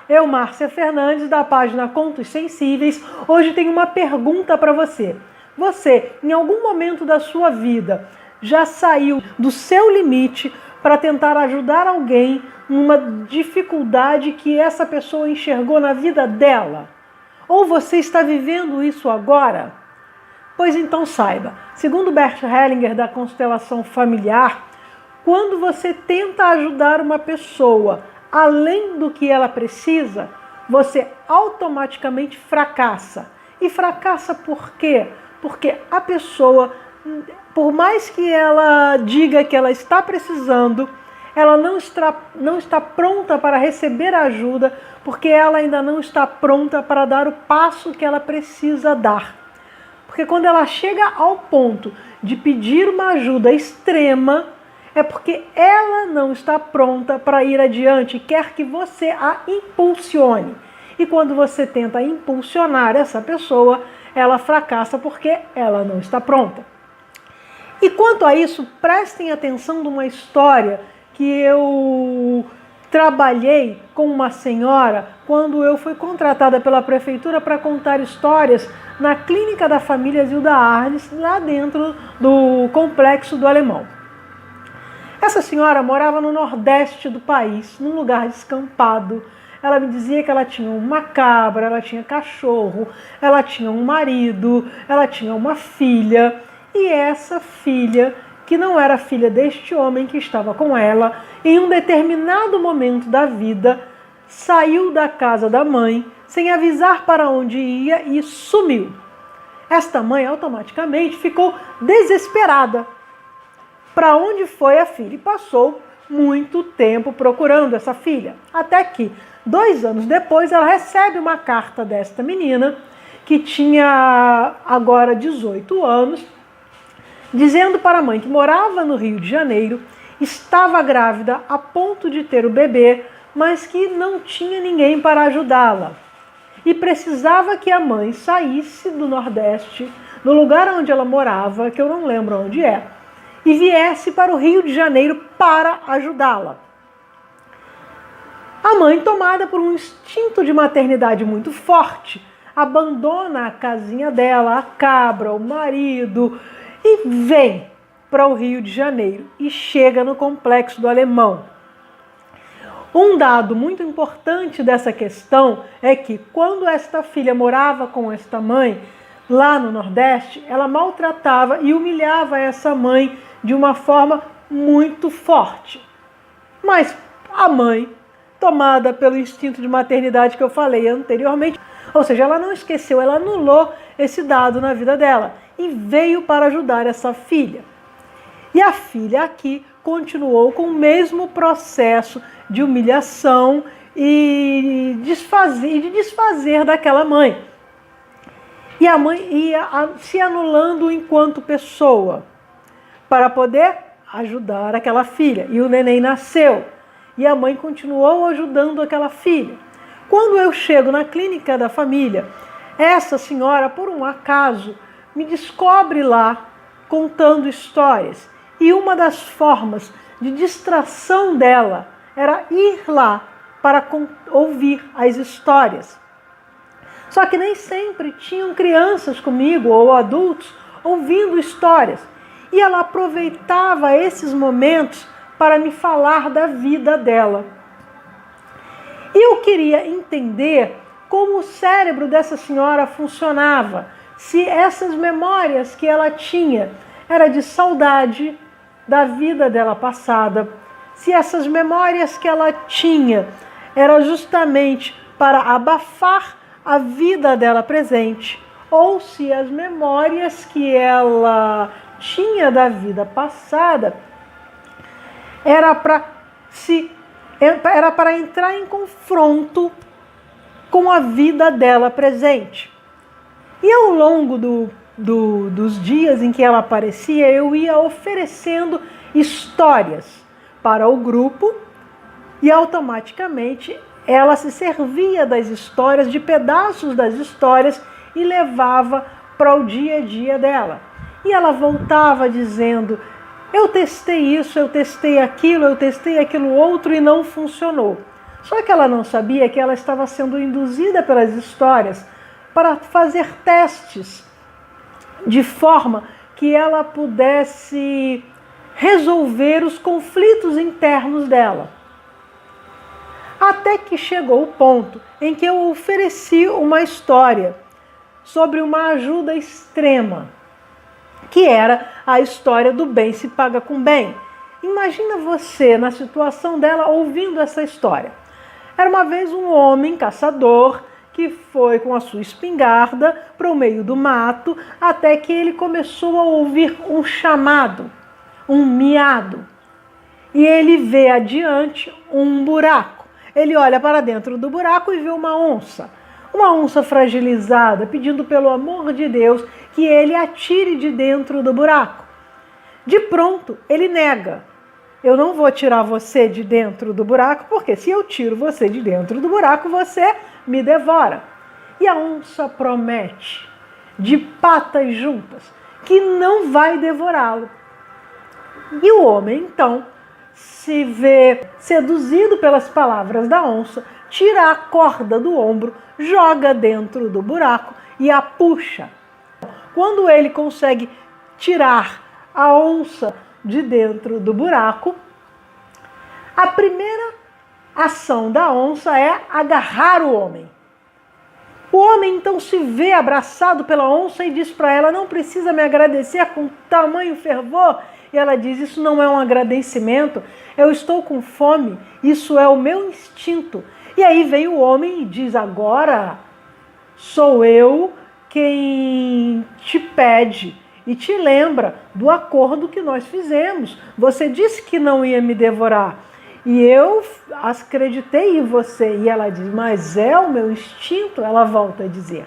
Eu, Márcia Fernandes, da página Contos Sensíveis, hoje tenho uma pergunta para você. Você, em algum momento da sua vida, já saiu do seu limite para tentar ajudar alguém numa dificuldade que essa pessoa enxergou na vida dela? Ou você está vivendo isso agora? Pois então saiba, segundo Bert Hellinger da constelação familiar, quando você tenta ajudar uma pessoa além do que ela precisa, você automaticamente fracassa. E fracassa por quê? Porque a pessoa, por mais que ela diga que ela está precisando, ela não está pronta para receber ajuda, porque ela ainda não está pronta para dar o passo que ela precisa dar. Porque quando ela chega ao ponto de pedir uma ajuda extrema, é porque ela não está pronta para ir adiante, quer que você a impulsione. E quando você tenta impulsionar essa pessoa, ela fracassa porque ela não está pronta. E quanto a isso, prestem atenção numa história que eu trabalhei com uma senhora quando eu fui contratada pela prefeitura para contar histórias na Clínica da Família Zilda Arnes, lá dentro do Complexo do Alemão. Essa senhora morava no nordeste do país, num lugar descampado. Ela me dizia que ela tinha uma cabra, ela tinha cachorro, ela tinha um marido, ela tinha uma filha. E essa filha, que não era filha deste homem que estava com ela, em um determinado momento da vida, saiu da casa da mãe, sem avisar para onde ia e sumiu. Esta mãe automaticamente ficou desesperada. Para onde foi a filha? E passou muito tempo procurando essa filha. Até que, 2 anos depois, ela recebe uma carta desta menina, que tinha agora 18 anos, dizendo para a mãe que morava no Rio de Janeiro, estava grávida a ponto de ter o bebê, mas que não tinha ninguém para ajudá-la. E precisava que a mãe saísse do Nordeste, do lugar onde ela morava, que eu não lembro onde é, e viesse para o Rio de Janeiro para ajudá-la. A mãe, tomada por um instinto de maternidade muito forte, abandona a casinha dela, a cabra, o marido, e vem para o Rio de Janeiro e chega no Complexo do Alemão. Um dado muito importante dessa questão é que quando esta filha morava com esta mãe, lá no Nordeste, ela maltratava e humilhava essa mãe de uma forma muito forte. Mas a mãe, tomada pelo instinto de maternidade que eu falei anteriormente, ou seja, ela não esqueceu, ela anulou esse dado na vida dela e veio para ajudar essa filha. E a filha aqui continuou com o mesmo processo de humilhação e de desfazer daquela mãe. E a mãe ia se anulando enquanto pessoa para poder ajudar aquela filha. E o neném nasceu. E a mãe continuou ajudando aquela filha. Quando eu chego na Clínica da Família, essa senhora, por um acaso, me descobre lá contando histórias. E uma das formas de distração dela era ir lá para ouvir as histórias. Só que nem sempre tinham crianças comigo ou adultos ouvindo histórias. E ela aproveitava esses momentos para me falar da vida dela. E eu queria entender como o cérebro dessa senhora funcionava. Se essas memórias que ela tinha era de saudade da vida dela passada. Se essas memórias que ela tinha era justamente para abafar a vida dela presente, ou se as memórias que ela tinha da vida passada era para entrar em confronto com a vida dela presente. E ao longo dos dias em que ela aparecia, eu ia oferecendo histórias para o grupo e automaticamente ela se servia das histórias, de pedaços das histórias e levava para o dia a dia dela. E ela voltava dizendo: eu testei isso, eu testei aquilo outro e não funcionou. Só que ela não sabia que ela estava sendo induzida pelas histórias para fazer testes de forma que ela pudesse resolver os conflitos internos dela. Até que chegou o ponto em que eu ofereci uma história sobre uma ajuda extrema, que era a história do bem se paga com bem. Imagina você na situação dela ouvindo essa história. Era uma vez um homem caçador que foi com a sua espingarda para o meio do mato, até que ele começou a ouvir um chamado, um miado. E ele vê adiante um buraco. Ele olha para dentro do buraco e vê uma onça fragilizada, pedindo pelo amor de Deus que ele atire de dentro do buraco. De pronto, ele nega. Eu não vou tirar você de dentro do buraco, porque se eu tiro você de dentro do buraco, você me devora. E a onça promete, de patas juntas, que não vai devorá-lo. E o homem, então, se vê seduzido pelas palavras da onça, tira a corda do ombro, joga dentro do buraco e a puxa. Quando ele consegue tirar a onça de dentro do buraco, a primeira ação da onça é agarrar o homem. O homem então se vê abraçado pela onça e diz para ela: não precisa me agradecer com tamanho fervor. E ela diz: isso não é um agradecimento, eu estou com fome, isso é o meu instinto. E aí vem o homem e diz: agora sou eu quem te pede e te lembra do acordo que nós fizemos. Você disse que não ia me devorar e eu acreditei em você. E ela diz: mas é o meu instinto, ela volta a dizer.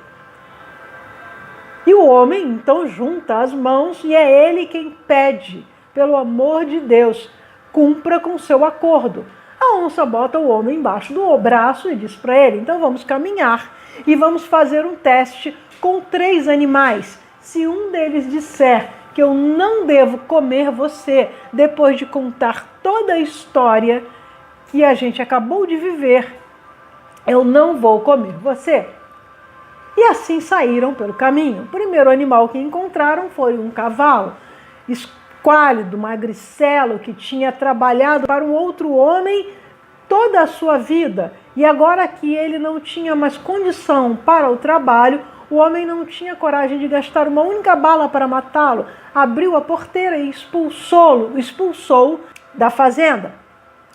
E o homem então junta as mãos e é ele quem pede: pelo amor de Deus, cumpra com seu acordo. A onça bota o homem embaixo do braço e diz para ele: então vamos caminhar e vamos fazer um teste com 3 animais. Se um deles disser que eu não devo comer você, depois de contar toda a história que a gente acabou de viver, eu não vou comer você. E assim saíram pelo caminho. O primeiro animal que encontraram foi um cavalo, esquálido, magricelo, que tinha trabalhado para um outro homem toda a sua vida. E agora que ele não tinha mais condição para o trabalho, o homem não tinha coragem de gastar uma única bala para matá-lo. Abriu a porteira e expulsou da fazenda.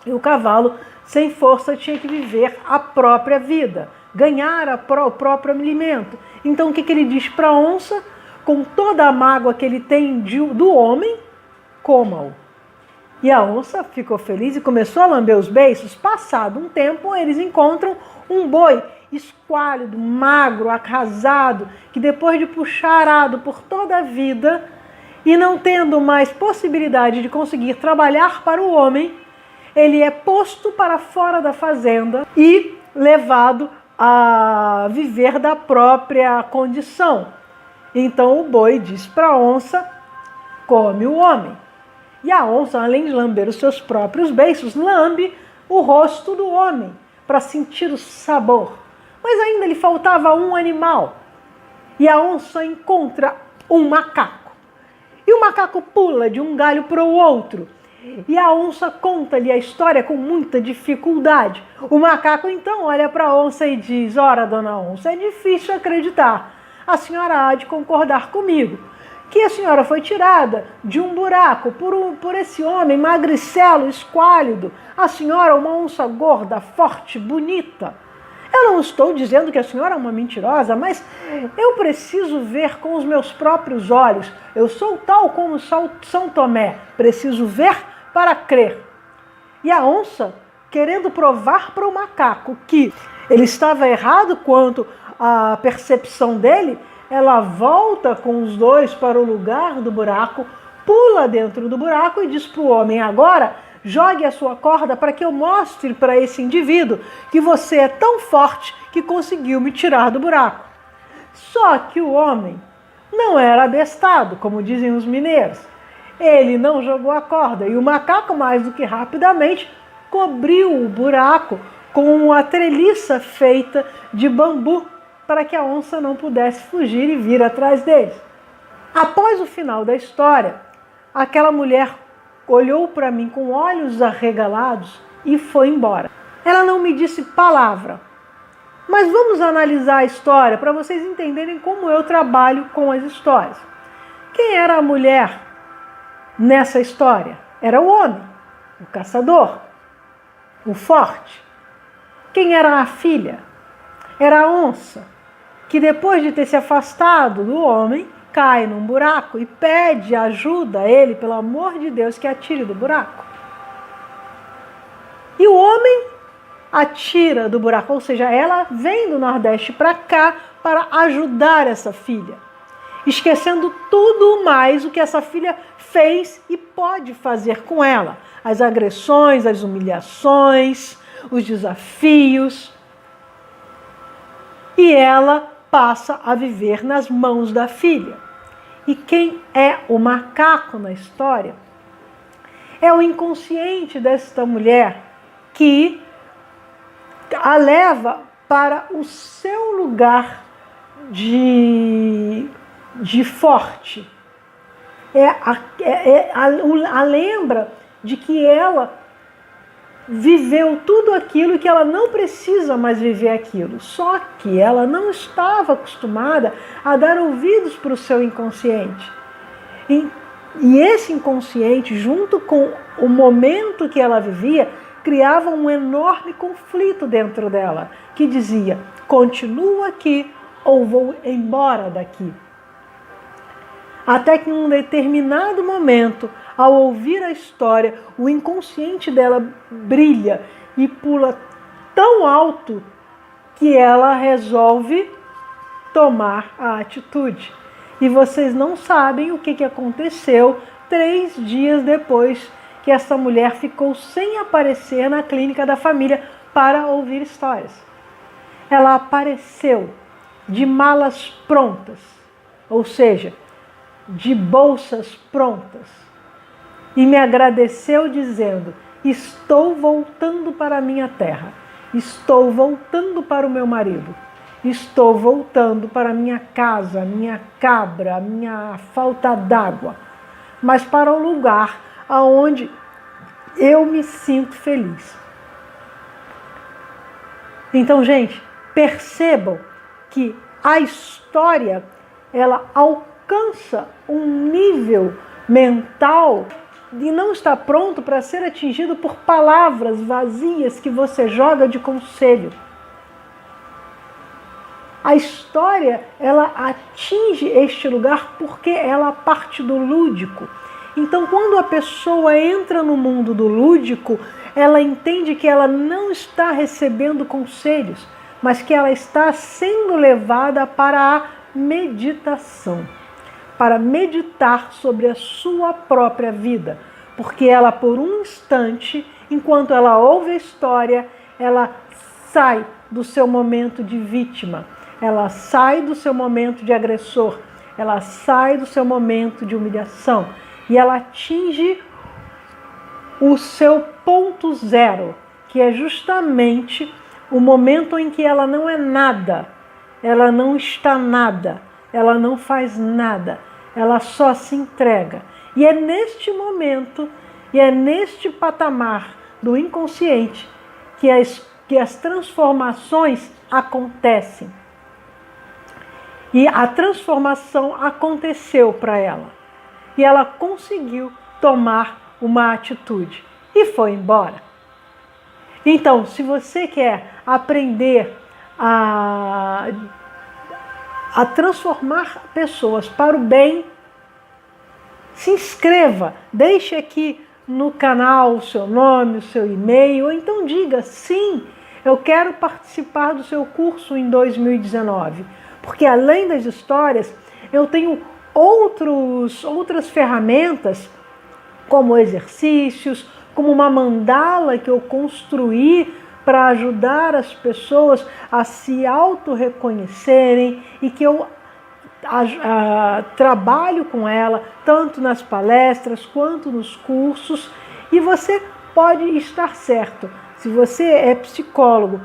E o cavalo, sem força, tinha que viver a própria vida, ganhar o próprio alimento. Então o que ele diz para a onça? Com toda a mágoa que ele tem do homem, coma-o. E a onça ficou feliz e começou a lamber os beiços. Passado um tempo, eles encontram um boi esquálido, magro, arrasado, que depois de puxar arado por toda a vida e não tendo mais possibilidade de conseguir trabalhar para o homem, ele é posto para fora da fazenda e levado a viver da própria condição. Então o boi diz para a onça: come o homem. E a onça, além de lamber os seus próprios beiços, lambe o rosto do homem para sentir o sabor. Mas ainda lhe faltava um animal. E a onça encontra um macaco. E o macaco pula de um galho para o outro. E a onça conta-lhe a história com muita dificuldade. O macaco então olha para a onça e diz: ora, dona onça, é difícil acreditar. A senhora há de concordar comigo que a senhora foi tirada de um buraco por esse homem magricelo, esquálido. A senhora é uma onça gorda, forte, bonita. Eu não estou dizendo que a senhora é uma mentirosa, mas eu preciso ver com os meus próprios olhos. Eu sou tal como São Tomé, preciso ver para crer. E a onça, querendo provar para o macaco que ele estava errado quanto à percepção dele, ela volta com os dois para o lugar do buraco, pula dentro do buraco e diz para o homem: agora jogue a sua corda para que eu mostre para esse indivíduo que você é tão forte que conseguiu me tirar do buraco. Só que o homem não era abestado, como dizem os mineiros. Ele não jogou a corda e o macaco, mais do que rapidamente, cobriu o buraco com a treliça feita de bambu para que a onça não pudesse fugir e vir atrás deles. Após o final da história, aquela mulher olhou para mim com olhos arregalados e foi embora. Ela não me disse palavra. Mas vamos analisar a história para vocês entenderem como eu trabalho com as histórias. Quem era a mulher nessa história? Era o homem, o caçador, o forte. Quem era a filha? Era a onça, que depois de ter se afastado do homem, cai num buraco e pede ajuda a ele, pelo amor de Deus, que a tire do buraco. E o homem atira do buraco, ou seja, ela vem do Nordeste para cá para ajudar essa filha, esquecendo tudo mais o que essa filha fez e pode fazer com ela. As agressões, as humilhações, os desafios. E ela passa a viver nas mãos da filha. E quem é o macaco na história? É o inconsciente desta mulher que a leva para o seu lugar de forte. A lembra de que ela viveu tudo aquilo e que ela não precisa mais viver aquilo. Só que ela não estava acostumada a dar ouvidos para o seu inconsciente. E esse inconsciente, junto com o momento que ela vivia, criava um enorme conflito dentro dela, que dizia: continuo aqui ou vou embora daqui. Até que em um determinado momento, ao ouvir a história, o inconsciente dela brilha e pula tão alto que ela resolve tomar a atitude. E vocês não sabem o que aconteceu 3 dias depois que essa mulher ficou sem aparecer na clínica da família para ouvir histórias. Ela apareceu de malas prontas, ou seja, de bolsas prontas, e me agradeceu dizendo: estou voltando para a minha terra, estou voltando para o meu marido, estou voltando para a minha casa, minha cabra, minha falta d'água, mas para o lugar aonde eu me sinto feliz. Então, gente, percebam que a história, ela alcança um nível mental e não está pronto para ser atingido por palavras vazias que você joga de conselho. A história, ela atinge este lugar porque ela parte do lúdico. Então, quando a pessoa entra no mundo do lúdico, ela entende que ela não está recebendo conselhos, mas que ela está sendo levada para a meditação, para meditar sobre a sua própria vida. Porque ela, por um instante, enquanto ela ouve a história, ela sai do seu momento de vítima, ela sai do seu momento de agressor, ela sai do seu momento de humilhação e ela atinge o seu ponto zero, que é justamente o momento em que ela não é nada, ela não está nada, ela não faz nada, ela só se entrega. E é neste momento, e é neste patamar do inconsciente que as transformações acontecem. E a transformação aconteceu para ela. E ela conseguiu tomar uma atitude e foi embora. Então, se você quer aprender a transformar pessoas para o bem, se inscreva, deixe aqui no canal o seu nome, o seu e-mail, ou então diga: sim, eu quero participar do seu curso em 2019. Porque além das histórias, eu tenho outras ferramentas, como exercícios, como uma mandala que eu construí para ajudar as pessoas a se auto-reconhecerem e que eu trabalho com ela, tanto nas palestras quanto nos cursos. E você pode estar certo, Se você é psicólogo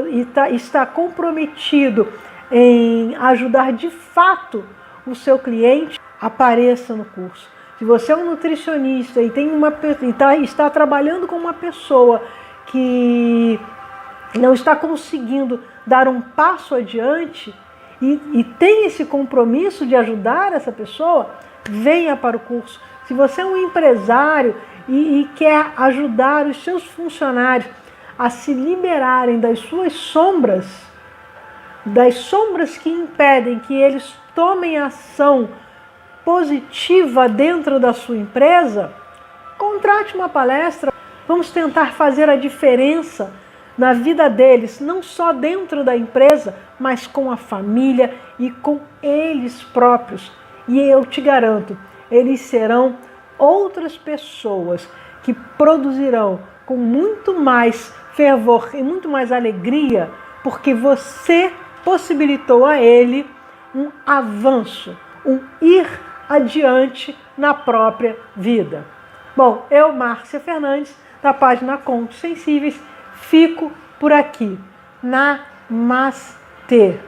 e está comprometido em ajudar de fato o seu cliente, apareça no curso. Se você é um nutricionista e está trabalhando com uma pessoa que não está conseguindo dar um passo adiante e tem esse compromisso de ajudar essa pessoa, venha para o curso. Se você é um empresário e quer ajudar os seus funcionários a se liberarem das suas sombras, que impedem que eles tomem ação positiva dentro da sua empresa, contrate uma palestra. Vamos tentar fazer a diferença na vida deles, não só dentro da empresa, mas com a família e com eles próprios. E eu te garanto, eles serão outras pessoas que produzirão com muito mais fervor e muito mais alegria, porque você possibilitou a ele um avanço, um ir adiante na própria vida. Bom, eu, Márcia Fernandes, da página Contos Sensíveis, fico por aqui. Namastê!